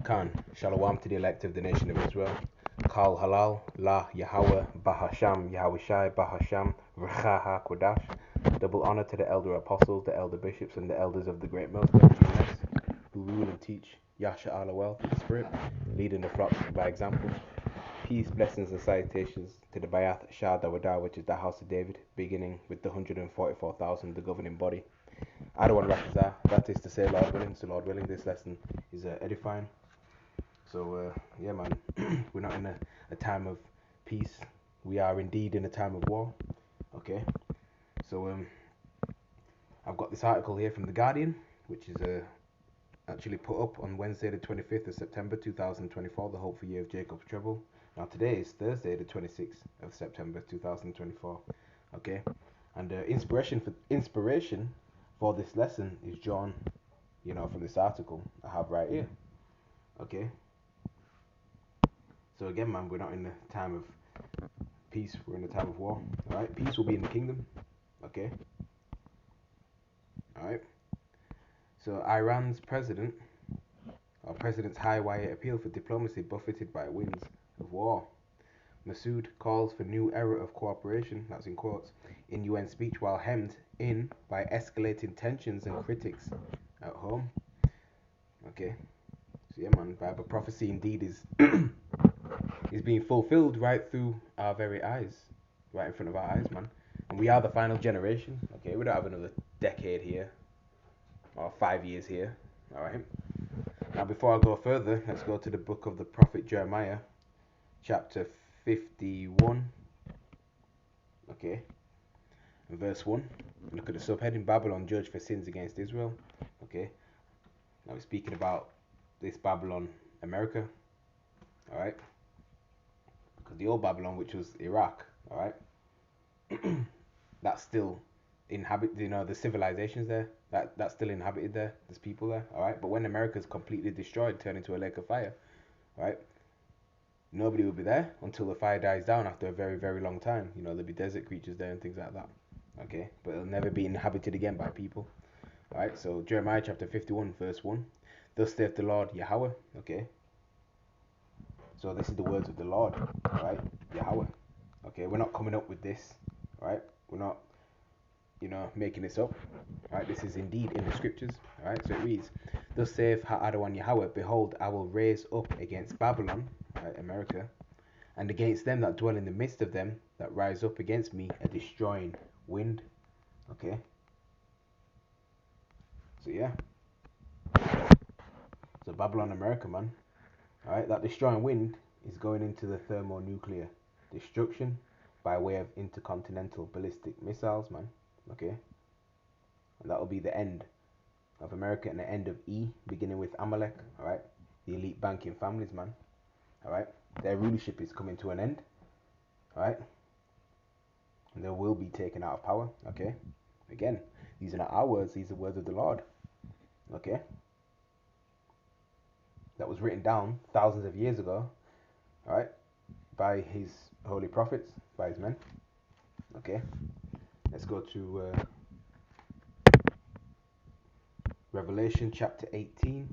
Khan, Shalom to the elect of the nation of Israel. Kal Halal, La Yahweh, Bahasham, Yahushai, Bahasham, Rechaha Kodash. Double honor to the elder apostles, the elder bishops, and the elders of the great millstone, GMS, who rule and teach Yasha Allah well through the Spirit, leading the flocks by example. Peace, blessings, and salutations to the Bayath Shah Dawadah, which is the house of David, beginning with the 144,000, the governing body. Adawan Rakazah, that is to say, Lord willing. So, Lord willing, this lesson is edifying. So, yeah, man, we're not in a time of peace. We are indeed in a time of war. Okay, so I've got this article here from The Guardian, which is actually put up on Wednesday, the 25th of September 2024, the hopeful year of Jacob's trouble. Now, today is Thursday, the 26th of September 2024. Okay, and inspiration for this lesson is drawn, from this article I have right here. Okay. So again, man, we're not in a time of peace. We're in a time of war. All right. Peace will be in the kingdom. Okay. All right. So Iran's president's high wire appeal for diplomacy buffeted by winds of war. Massoud calls for new era of cooperation, that's in quotes, in UN speech while hemmed in by escalating tensions and critics at home. Okay. So yeah, man, Bible prophecy indeed is is being fulfilled right through our very eyes, right in front of our eyes, man. And we are the final generation. Okay, we don't have another decade here or 5 years here. All right. Now, before I go further, let's go to the book of the prophet Jeremiah, chapter 51. Okay, and verse 1. Look at the subheading: Babylon judged for sins against Israel. Okay. Now we're speaking about this Babylon, America. All right. Because the old Babylon, which was Iraq, all right, that's still inhabited. The civilizations there, that's still inhabited there. There's people there, all right. But when America's completely destroyed, turned into a lake of fire, right, nobody will be there until the fire dies down after a very, very long time. There'll be desert creatures there and things like that. Okay, but it'll never be inhabited again by people. All right. So Jeremiah chapter 51, verse 1. Thus saith the Lord Yahweh. Okay. So this is the words of the Lord, right? Yahweh. Okay, we're not coming up with this, right? We're not, making this up, right? This is indeed in the scriptures, right? So it reads, thus saith Ha'adawan Yahweh, behold, I will raise up against Babylon, right, America, and against them that dwell in the midst of them that rise up against me a destroying wind. Okay. So yeah. So Babylon, America, man. Alright, that destroying wind is going into the thermonuclear destruction by way of intercontinental ballistic missiles, man. Okay, and that will be the end of America and the end of E, beginning with Amalek. Alright, the elite banking families, man. Alright, their rulership is coming to an end. Alright, and they will be taken out of power. Okay, again, these are not our words, these are words of the Lord. Okay, that was written down thousands of years ago, all right, by his holy prophets, by his men. Okay, let's go to Revelation chapter 18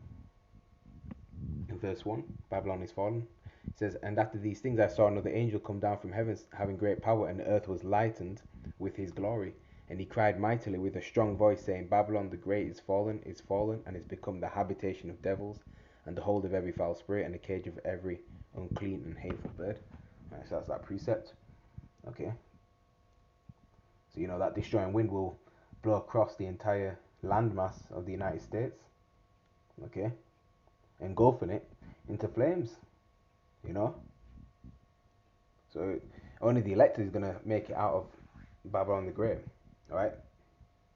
and verse 1. Babylon is fallen. It says, and after these things I saw another angel come down from heaven, having great power, and the earth was lightened with his glory. And he cried mightily with a strong voice, saying, Babylon the great is fallen, and is become the habitation of devils, and the hold of every foul spirit, and the cage of every unclean and hateful bird. Right, so that's that precept. Okay. So that destroying wind will blow across the entire landmass of the United States. Okay. Engulfing it into flames. So only the elect is gonna make it out of Babylon the Great. Alright?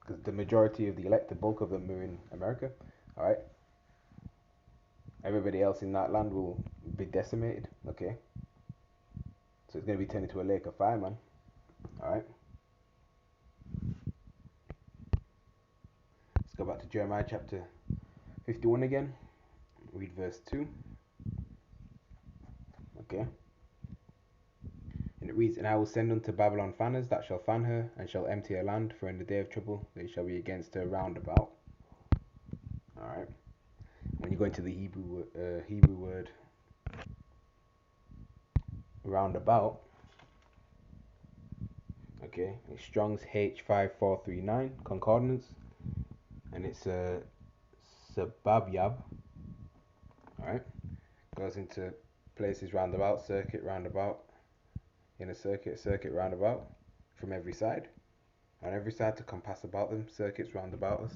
Because the majority of the elect, the bulk of them are in America. Alright? Everybody else in that land will be decimated. Okay? So it's going to be turned into a lake of fire, man. Alright? Let's go back to Jeremiah chapter 51 again. Read verse 2. Okay? And it reads, and I will send unto Babylon fanners that shall fan her, and shall empty her land, for in the day of trouble they shall be against her round about. Alright? when you go into the Hebrew word roundabout, okay, it's Strong's H5439 concordance, and it's a sababyab. All right, goes into places roundabout, circuit, roundabout, in a circuit, roundabout, from every side, on every side to compass about them, circuits roundabout us.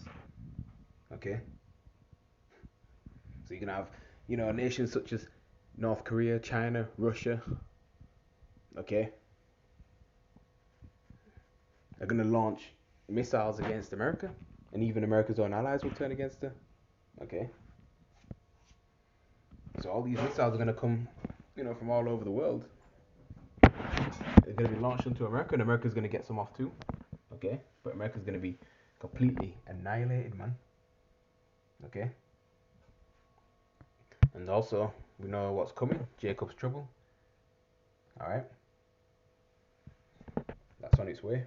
Okay, so you can have, nations such as North Korea, China, Russia. Okay, are gonna launch missiles against America, and even America's own allies will turn against her. Okay, so all these missiles are gonna come, from all over the world. They're gonna be launched into America, and America's gonna get some off too. Okay, but America's gonna be completely annihilated, man. Okay, and also we know what's coming. Jacob's trouble. All right, that's on its way.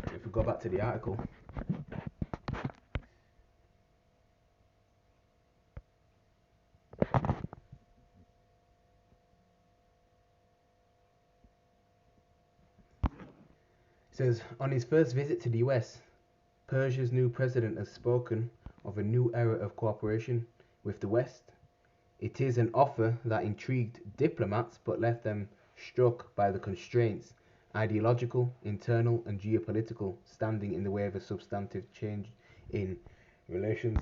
If we go back to the article, it says, on his first visit to the US, Persia's new president has spoken of a new era of cooperation with the West. It is an offer that intrigued diplomats but left them struck by the constraints, ideological, internal, and geopolitical, standing in the way of a substantive change in relations.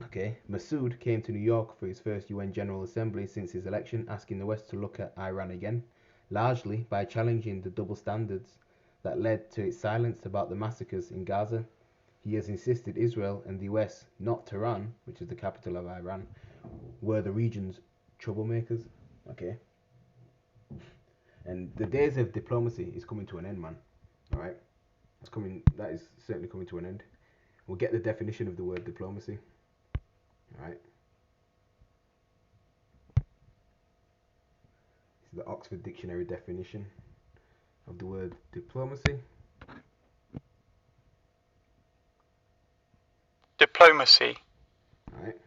Okay, Massoud came to New York for his first UN General Assembly since his election, asking the West to look at Iran again, largely by challenging the double standards that led to its silence about the massacres in Gaza. He has insisted Israel and the US, not Tehran, which is the capital of Iran, were the region's troublemakers. Okay, and the days of diplomacy is coming to an end, man. All right, that is certainly coming to an end. We'll get the definition of the word diplomacy. All right. This is the Oxford Dictionary definition of the word diplomacy. Diplomacy. All right.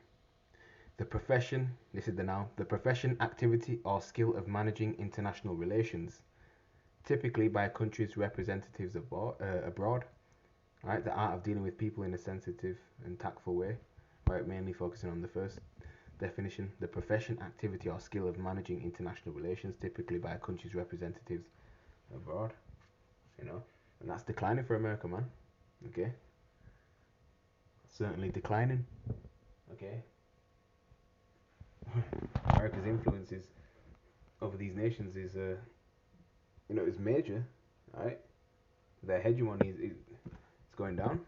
The profession, this is the noun, the profession, activity, or skill of managing international relations, typically by a country's representatives abroad. Right, the art of dealing with people in a sensitive and tactful way. Right, mainly focusing on the first definition, the profession, activity, or skill of managing international relations, typically by a country's representatives abroad. And that's declining for America, man. Okay, certainly declining. Okay, America's influences over these nations is major. Right, their hegemony is going down.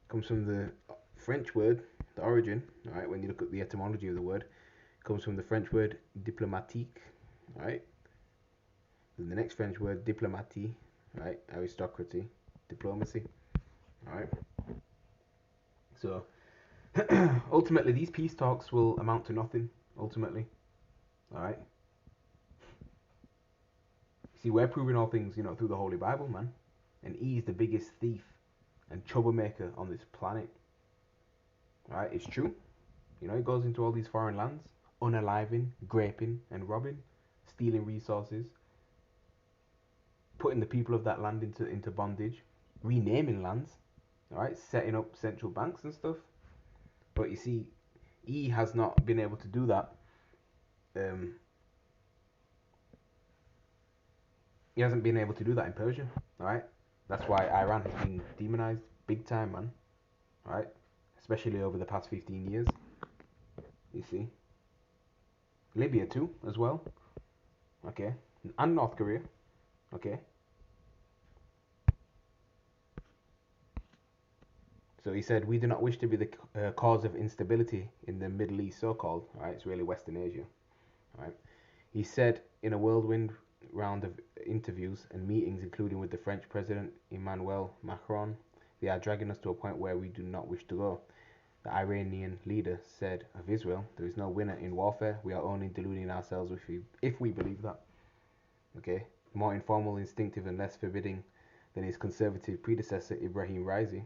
Comes from the French word, the origin. All right, when you look at the etymology of the word, it comes from the French word diplomatique. All right, and the next French word diplomatie. Right, aristocracy, diplomacy. All right. So ultimately, these peace talks will amount to nothing. Ultimately, all right. See, we're proving all things, through the Holy Bible, man. And he is the biggest thief and troublemaker on this planet. Right? It's true. He goes into all these foreign lands, unaliving, graping, and robbing, stealing resources, putting the people of that land into bondage, renaming lands, all right, setting up central banks and stuff. But you see, he has not been able to do that. He hasn't been able to do that in Persia, all right. That's why Iran has been demonized big time, man. All right, especially over the past 15 years. You see, Libya too, as well. Okay, and North Korea. Okay. So he said, we do not wish to be the cause of instability in the Middle East, so-called. Right, it's really Western Asia. Right. He said in a whirlwind round of interviews and meetings, including with the French President Emmanuel Macron, they are dragging us to a point where we do not wish to go. The Iranian leader said of Israel, there is no winner in warfare. We are only deluding ourselves if we believe that. Okay, more informal, instinctive, and less forbidding Then his conservative predecessor Ibrahim Raisi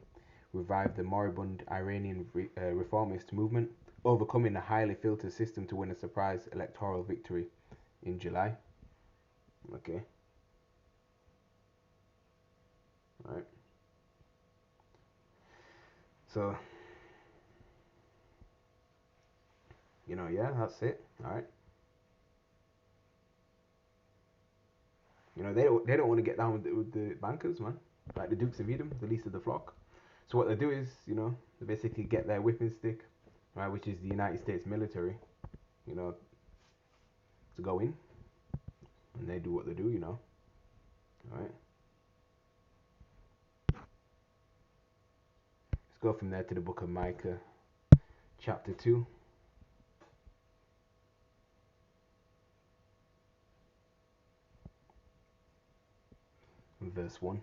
revived the moribund Iranian reformist movement, overcoming a highly filtered system to win a surprise electoral victory in July. Okay. Right. So, yeah, that's it. All right. They don't want to get down with the bankers, man. Like the Dukes of Edom, the least of the flock. So what they do is, they basically get their whipping stick, right, which is the United States military, you know, to go in, and they do what they do, All right. Let's go from there to the book of Micah, chapter 2. Verse 1.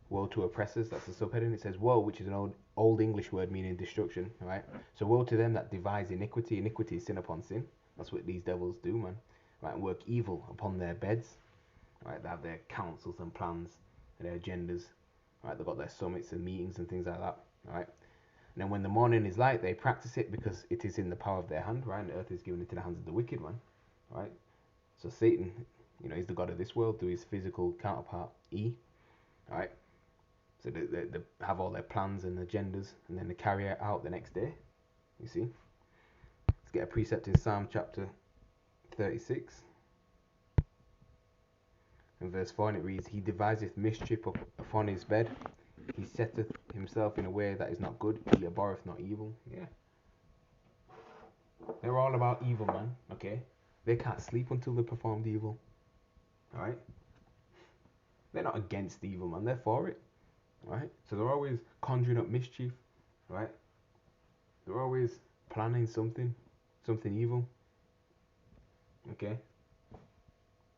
Woe to oppressors, that's the subheading. It says woe, which is an old English word meaning destruction, right? So woe to them that devise iniquity. Iniquity is sin upon sin. That's what these devils do, man. Right, work evil upon their beds. Right, they have their councils and plans and their agendas. Right, they've got their summits and meetings and things like that. Right. And then when the morning is light, they practice it because it is in the power of their hand, right? And the earth is given into the hands of the wicked one, right? So Satan, he's the god of this world through his physical counterpart, E, right? So they have all their plans and agendas, and then they carry it out the next day, you see? Let's get a precept in Psalm chapter 36. In verse 4, and it reads, He deviseth mischief upon his bed. He setteth himself in a way that is not good. He abhorreth not evil. Yeah. They're all about evil, man. Okay? They can't sleep until they performed evil. Alright? They're not against evil, man. They're for it. Right? So they're always conjuring up mischief. Right? They're always planning something evil. Okay?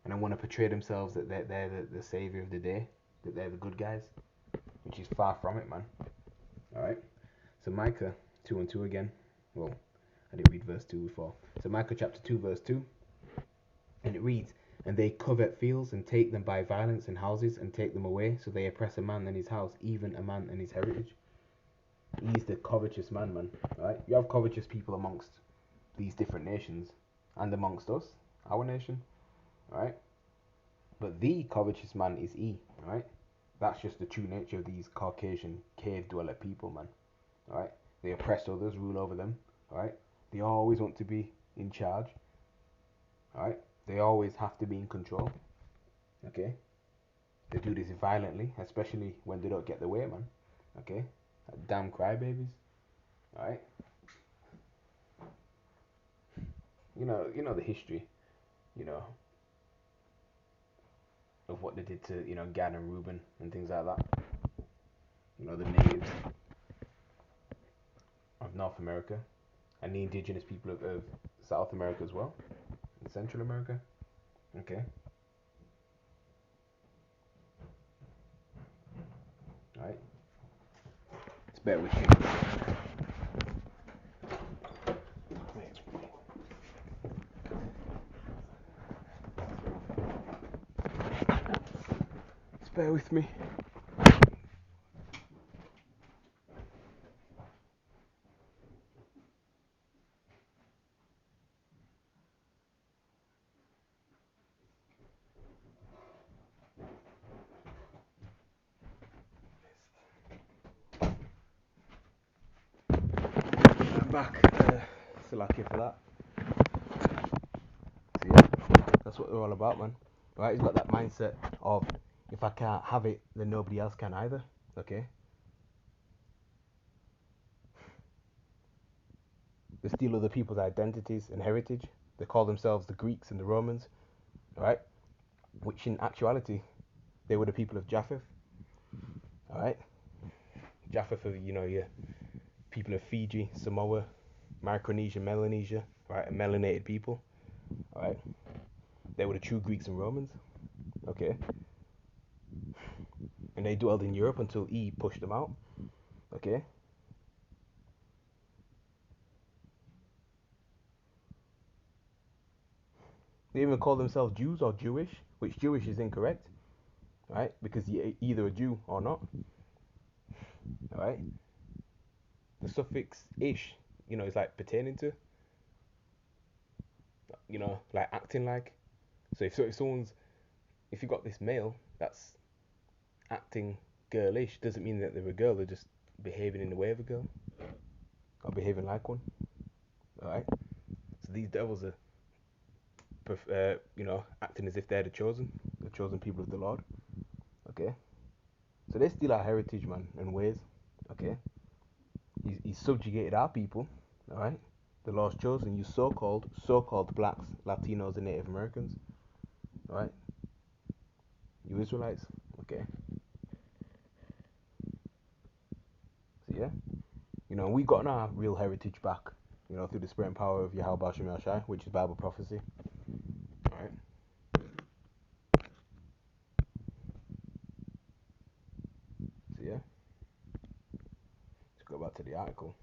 And they want to portray themselves that they're the savior of the day. That they're the good guys. Which is far from it, man. Alright? So Micah 2 and 2 again. Well, I didn't read verse 2 before. So Micah chapter 2 verse 2. And it reads, And they covet fields and take them by violence and houses and take them away. So they oppress a man and his house, even a man and his heritage. He's the covetous man. Right? You have covetous people amongst these different nations and amongst us, our nation. Right? But the covetous man is E. Right? That's just the true nature of these Caucasian cave dweller people, man. Right? They oppress others, rule over them. Right? They always want to be in charge. Right? They always have to be in control. Okay? They do this violently, especially when they don't get their way, man. Okay? Damn crybabies. Alright? You know the history, you know, of what they did to, Gad and Reuben and things like that. The natives of North America and the indigenous people of South America as well. And Central America. Okay? Alright? Just bear with me. Just bear with me. I'm back. Still lucky for that. So yeah, that's what they're all about, man. Right? He's got that mindset of if I can't have it, then nobody else can either. Okay? They steal other people's identities and heritage. They call themselves the Greeks and the Romans, right? Which in actuality, they were the people of Japheth, all right? Japheth are, your people of Fiji, Samoa, Micronesia, Melanesia, right? And melanated people, all right? They were the true Greeks and Romans, okay? And they dwelled in Europe until E pushed them out, okay? They even call themselves Jews or Jewish, which Jewish is incorrect, right? Because you're either a Jew or not, right? The suffix ish, is like pertaining to, like acting like. So if someone's if you got this male that's acting girlish, doesn't mean that they're a girl. They're just behaving in the way of a girl or behaving like one. All right. So these devils are, acting as if they're the chosen people of the Lord. Okay. So they steal our heritage, man, and ways. Okay. He's subjugated our people. All right. The Lord's chosen you so-called blacks, Latinos, and Native Americans. All right. You Israelites. Okay. So yeah. We gotten our real heritage back, through the spirit and power of Yahweh Shem Shai, which is Bible prophecy. All right. So yeah, let's go back to the article.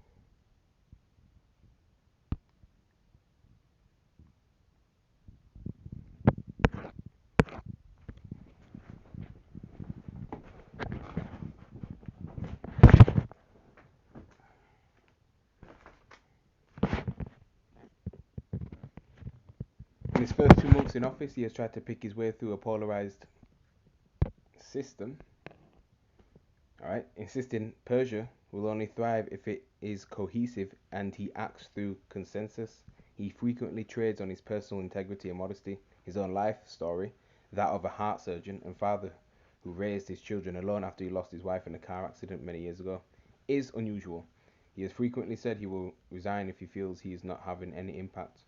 In his first 2 months in office, he has tried to pick his way through a polarized system. All right, insisting Persia will only thrive if it is cohesive and he acts through consensus. He frequently trades on his personal integrity and modesty, his own life story, that of a heart surgeon and father who raised his children alone after he lost his wife in a car accident many years ago, is unusual. He has frequently said he will resign if he feels he is not having any impact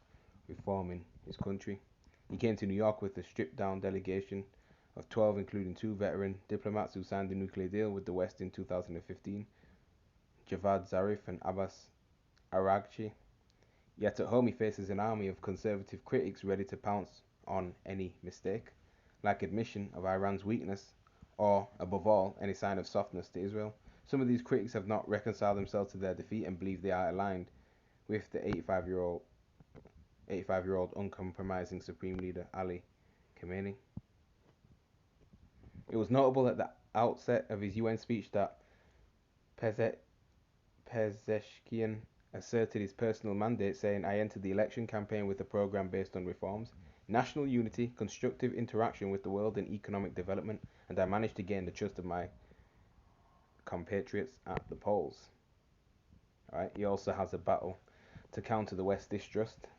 reforming his country. He came to New York with a stripped down delegation of 12, including 2 veteran diplomats who signed the nuclear deal with the West in 2015, Javad Zarif and Abbas Araghchi. Yet at home he faces an army of conservative critics ready to pounce on any mistake, like admission of Iran's weakness, or, above all, any sign of softness to Israel. Some of these critics have not reconciled themselves to their defeat and believe they are aligned with the 85-year-old uncompromising Supreme Leader Ali Khamenei. It was notable at the outset of his UN speech that Pezeshkian asserted his personal mandate, saying, "I entered the election campaign with a program based on reforms, national unity, constructive interaction with the world, and economic development, and I managed to gain the trust of my compatriots at the polls." All right. He also has a battle to counter the West distrust.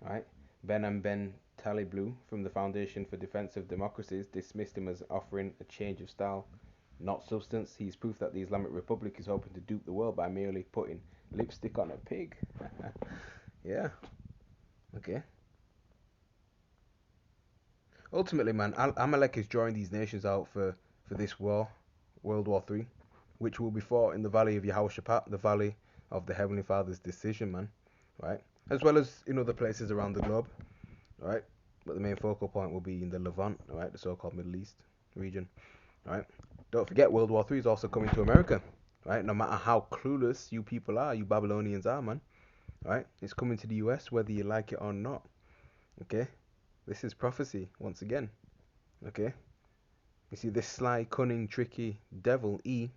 All right. Behnam Ben Taleblu from the Foundation for Defense of Democracies dismissed him as offering a change of style, not substance. He's proof that the Islamic Republic is hoping to dupe the world by merely putting lipstick on a pig. Yeah. Okay. Ultimately, man, Amalek is drawing these nations out for this war, World War III, which will be fought in the Valley of Yehoshaphat, the Valley of the Heavenly Father's decision, man. Right? As well as in other places around the globe. Right? But the main focal point will be in the Levant, right? The so-called Middle East region. Right? Don't forget, World War III is also coming to America. Right? No matter how clueless you people are, you Babylonians are, man. Right? It's coming to the US whether you like it or not. Okay? This is prophecy once again. Okay? You see, this sly, cunning, tricky devil E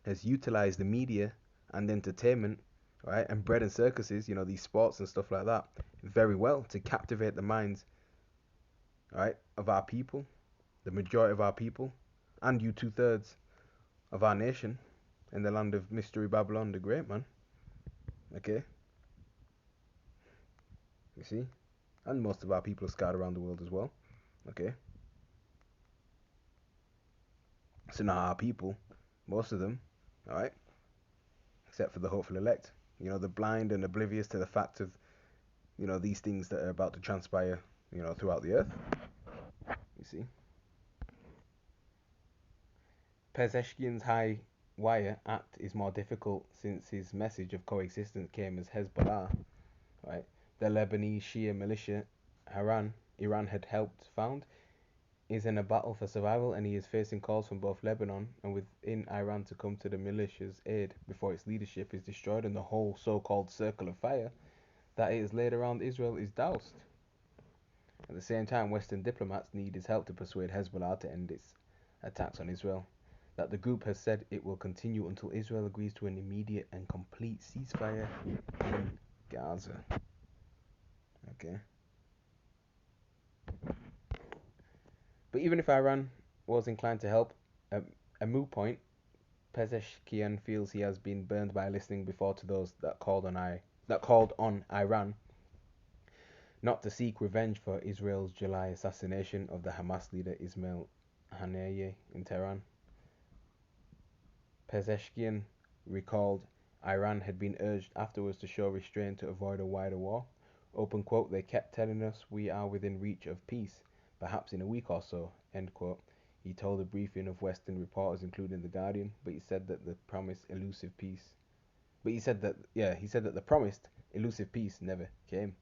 has utilized the media and entertainment, right, and bread and circuses, these sports and stuff like that, very well to captivate the minds, right, of our people, the majority of our people, and you 2/3 of our nation in the land of Mystery Babylon the Great, man. Okay? You see? And most of our people are scattered around the world as well. Okay? So now our people, most of them, alright, except for the hopeful elect, the blind and oblivious to the fact of, these things that are about to transpire, throughout the earth. You see? Pezeshkian's high wire act is more difficult since his message of coexistence came as Hezbollah, right? The Lebanese Shia militia Iran had helped found, is in a battle for survival, and he is facing calls from both Lebanon and within Iran to come to the militia's aid before its leadership is destroyed and the whole so-called circle of fire that it has laid around Israel is doused. At the same time, Western diplomats need his help to persuade Hezbollah to end its attacks on Israel. That the group has said it will continue until Israel agrees to an immediate and complete ceasefire in Gaza. Okay. But even if Iran was inclined to help, a moot point, Pezeshkian feels he has been burned by listening before to those that called on Iran not to seek revenge for Israel's July assassination of the Hamas leader Ismail Haniyeh in Tehran. Pezeshkian recalled Iran had been urged afterwards to show restraint to avoid a wider war. Open quote, they kept telling us we are within reach of peace, perhaps in a week or so, end quote. He told a briefing of Western reporters, including The Guardian, but he said that the promised elusive peace never came.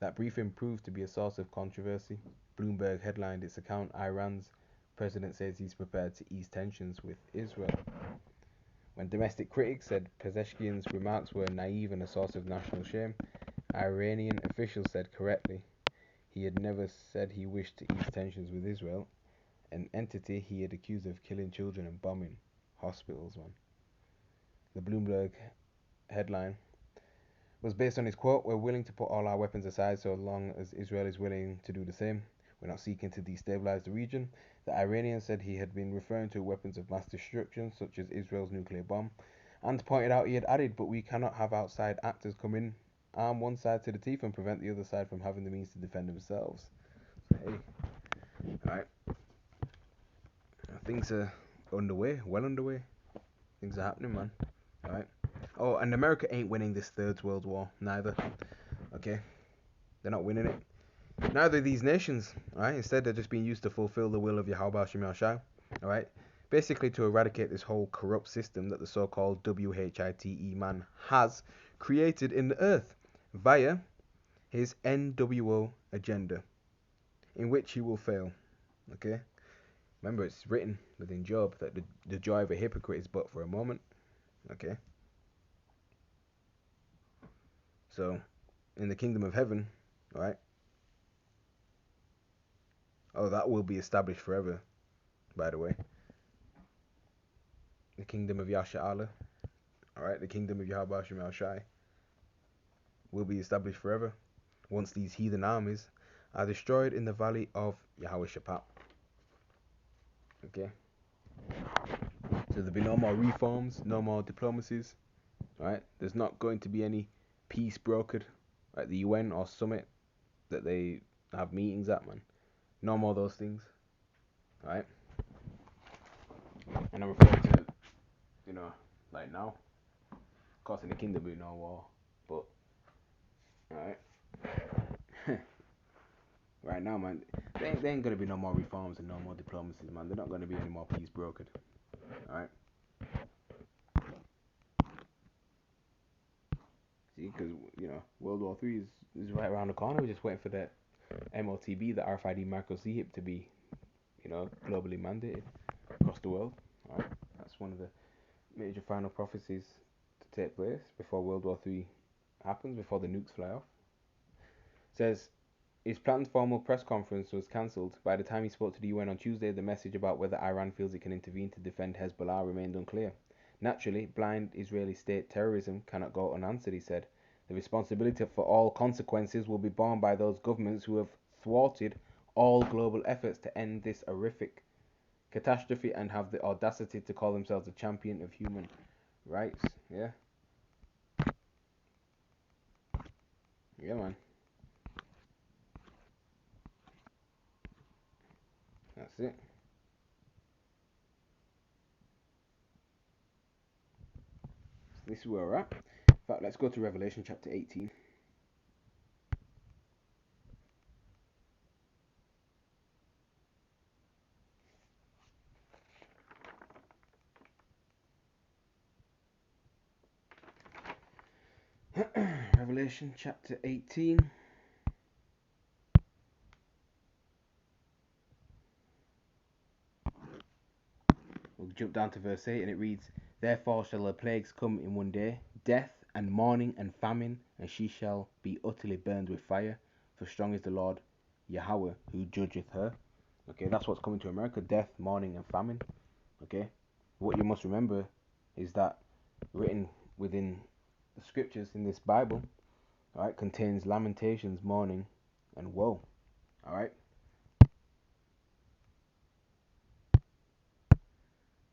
That briefing proved to be a source of controversy. Bloomberg headlined its account, Iran's president says he's prepared to ease tensions with Israel. When domestic critics said Pezeshkian's remarks were naive and a source of national shame, Iranian officials said correctly he had never said he wished to ease tensions with Israel, an entity he had accused of killing children and bombing hospitals. The Bloomberg headline was based on his quote, we're willing to put all our weapons aside so long as Israel is willing to do the same. We're not seeking to destabilize the region. The Iranian said he had been referring to weapons of mass destruction, such as Israel's nuclear bomb, and pointed out he had added, but we cannot have outside actors come in, arm one side to the teeth, and prevent the other side from having the means to defend themselves. So, hey, alright. Things are underway, well underway. Things are happening, man. Alright. Oh, and America ain't winning this third world war, neither. Okay? They're not winning it. Neither of these nations, alright? Instead, they're just being used to fulfill the will of Yahweh Shem Shai, alright? Basically, to eradicate this whole corrupt system that the so-called WHITE man has created in the earth via his NWO agenda, in which he will fail, okay? Remember, it's written within Job that the joy of a hypocrite is but for a moment, okay? So, in the kingdom of heaven, alright? Oh, that will be established forever, by the way. The kingdom of Yasha Allah, alright? The kingdom of Yahweh Shem Shai will be established forever once these heathen armies are destroyed in the valley of Yahweh Shaphat. Okay? So there'll be no more reforms, no more diplomacies, right? There's not going to be any peace brokered at the UN or summit that they have meetings at, man. No more of those things, right? And I'm referring to, like now. Of course, in the kingdom, there'll be no war, but, alright? Right now, man, there ain't gonna be no more reforms and no more diplomacies, man. There's not gonna be any more peace brokered, alright? See, because, World War III is right around the corner. We're just waiting for that MOTB, the RFID Micro CHIP, to be, globally mandated across the world. All right? That's one of the major final prophecies to take place before World War III happens, before the nukes fly off. It says, his planned formal press conference was cancelled. By the time he spoke to the UN on Tuesday, the message about whether Iran feels it can intervene to defend Hezbollah remained unclear. Naturally, blind Israeli state terrorism cannot go unanswered, he said. The responsibility for all consequences will be borne by those governments who have thwarted all global efforts to end this horrific catastrophe and have the audacity to call themselves a champion of human rights. Yeah? Yeah, man. That's it. So this is where we're at. In fact, let's go to Revelation chapter 18. Revelation chapter 18. We'll jump down to verse 8 and it reads, therefore shall the plagues come in one day, death and mourning and famine, and she shall be utterly burned with fire, for strong is the Lord Yahweh who judgeth her. Okay, that's what's coming to America: death, mourning, and famine. Okay, what you must remember is that written within the scriptures in this Bible, all right, contains lamentations, mourning, and woe. All right.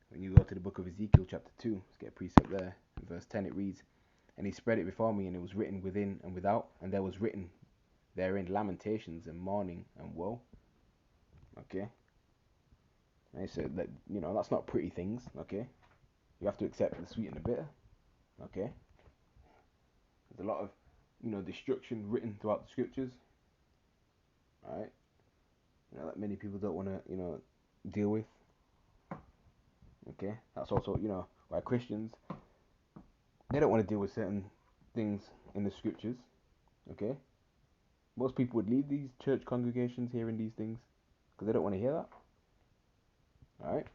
When you go to the book of Ezekiel, chapter 2, let's get a precept there. In verse 10, it reads, "And he spread it before me, and it was written within and without, and there was written therein lamentations and mourning and woe." Okay. And he said that, that's not pretty things. Okay. You have to accept the sweet and the bitter. Okay. There's a lot of, destruction written throughout the scriptures. All right. That many people don't want to, deal with. Okay. That's also, why Christians, they don't want to deal with certain things in the scriptures. Okay. Most people would leave these church congregations hearing these things because they don't want to hear that. All right.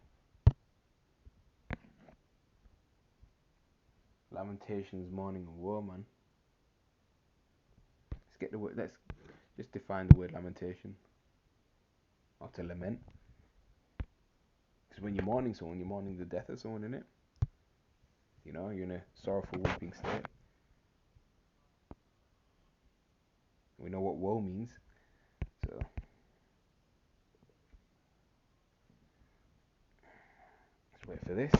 Lamentations, mourning, and woe, man. Let's get the word. Let's just define the word lamentation or to lament. Because when you're mourning someone, you're mourning the death of someone, innit? You're in a sorrowful, weeping state. We know what woe means, so let's wait for this.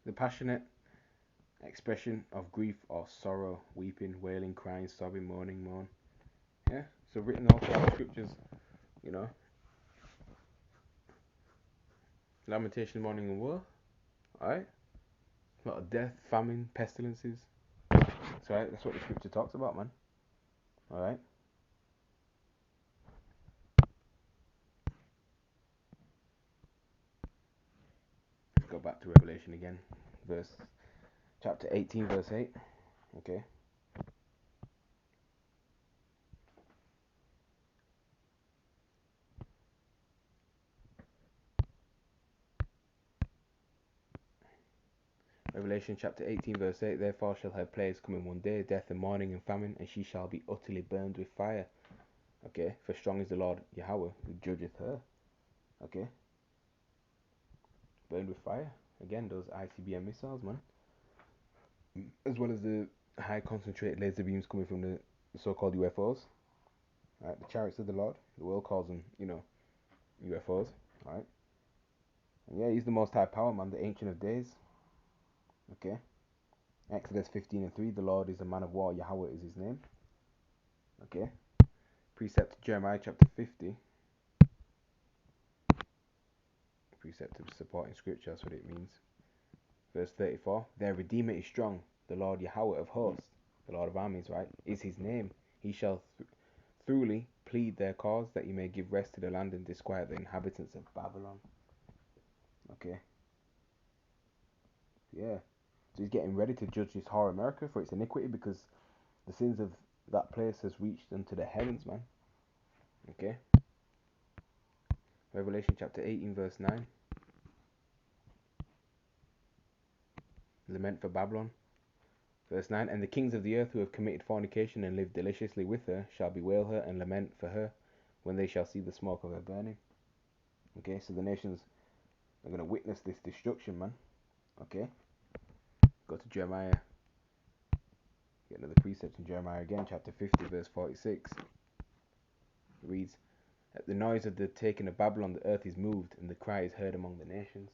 The passionate expression of grief or sorrow, weeping, wailing, crying, sobbing, mourning, moan. Yeah, so written all throughout the scriptures, you know. Lamentation, mourning, and woe. Alright? A lot of death, famine, pestilences. That's right, that's what the scripture talks about, man. Alright? Let's go back to Revelation again. Chapter 18, verse 8. Okay. Revelation chapter 18, verse 8. Therefore shall her plagues come in one day, death and mourning and famine, and she shall be utterly burned with fire. Okay. For strong is the Lord Yahweh who judgeth her. Okay. Burned with fire. Again, those ICBM missiles, man. As well as the high concentrated laser beams coming from the so-called UFOs. Right, the chariots of the Lord. The world calls them, UFOs. Right. And yeah, he's the most high power, man, the ancient of days. Okay. Exodus 15 and 3, the Lord is a man of war, Yahweh is his name. Okay. Precept Jeremiah chapter 50. Precept of supporting scripture, that's what it means. Verse 34, their Redeemer is strong, the Lord Yahweh of hosts, the Lord of armies, right, is his name. He shall thoroughly plead their cause, that he may give rest to the land and disquiet the inhabitants of Babylon. Okay. Yeah. So he's getting ready to judge this whole America for its iniquity, because the sins of that place has reached unto the heavens, man. Okay. Revelation chapter 18, verse 9. Lament for Babylon. Verse 9. And the kings of the earth who have committed fornication and lived deliciously with her shall bewail her and lament for her when they shall see the smoke of her burning. Okay, so the nations are going to witness this destruction, man. Okay. Go to Jeremiah. Get another precept in Jeremiah again, chapter 50, verse 46. It reads, at the noise of the taking of Babylon, the earth is moved, and the cry is heard among the nations.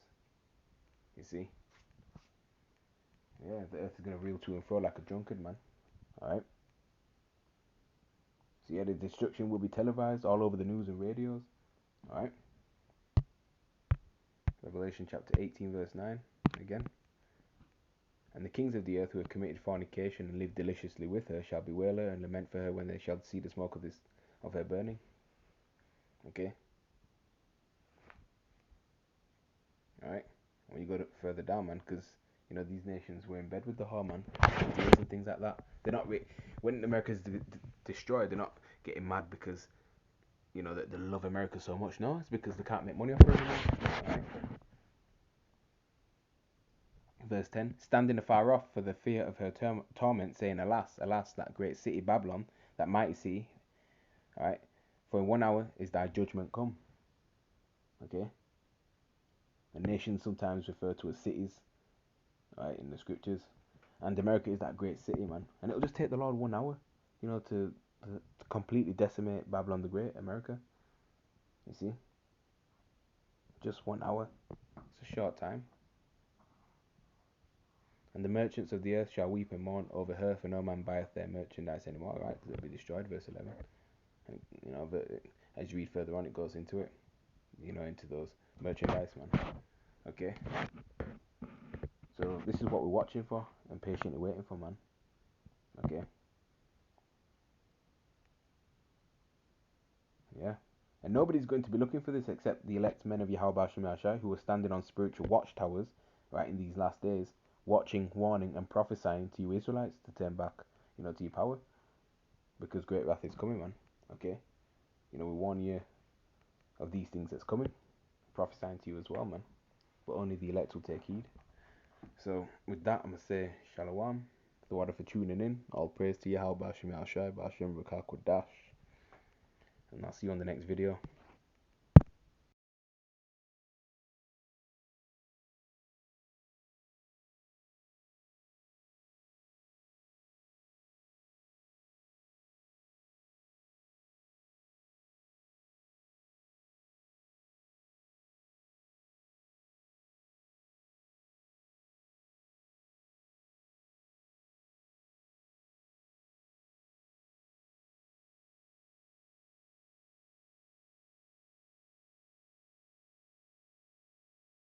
You see? Yeah, the earth is going to reel to and fro like a drunkard, man. Alright? So yeah, the destruction will be televised all over the news and radios. Alright? Revelation chapter 18, verse 9. Again. And the kings of the earth who have committed fornication and lived deliciously with her shall bewail her and lament for her when they shall see the smoke of her burning. Okay? Alright? When you go further down, man, because these nations were in bed with the whore, man, deals and things like that. They're not when America's destroyed, they're not getting mad because that they love America so much. No, it's because they can't make money off her anymore. Right? Verse 10, standing afar off for the fear of her torment, saying, Alas, alas, that great city Babylon, that mighty city, all right, for in 1 hour is thy judgment come. Okay? And nations sometimes referred to as cities, right, in the scriptures. And America is that great city, man. And it'll just take the Lord 1 hour, to completely decimate Babylon the Great, America. You see? Just 1 hour. It's a short time. And the merchants of the earth shall weep and mourn over her, for no man buyeth their merchandise anymore, right? Because it'll be destroyed, verse 11. And, but as you read further on, it goes into it, into those merchandise, man. Okay? So this is what we're watching for and patiently waiting for, man. Okay? Yeah. And nobody's going to be looking for this except the elect men of Yahweh Shem Yahshai, who are standing on spiritual watchtowers, right, in these last days, watching, warning, and prophesying to you Israelites to turn back, to your power. Because great wrath is coming, man. Okay? We warn you of these things that's coming. Prophesying to you as well, man. But only the elect will take heed. So, with that, I'm going to say Shalom. The water for tuning in. All praise to Yahweh Shem Yahshai, Bashem Rakak Dash. And I'll see you on the next video.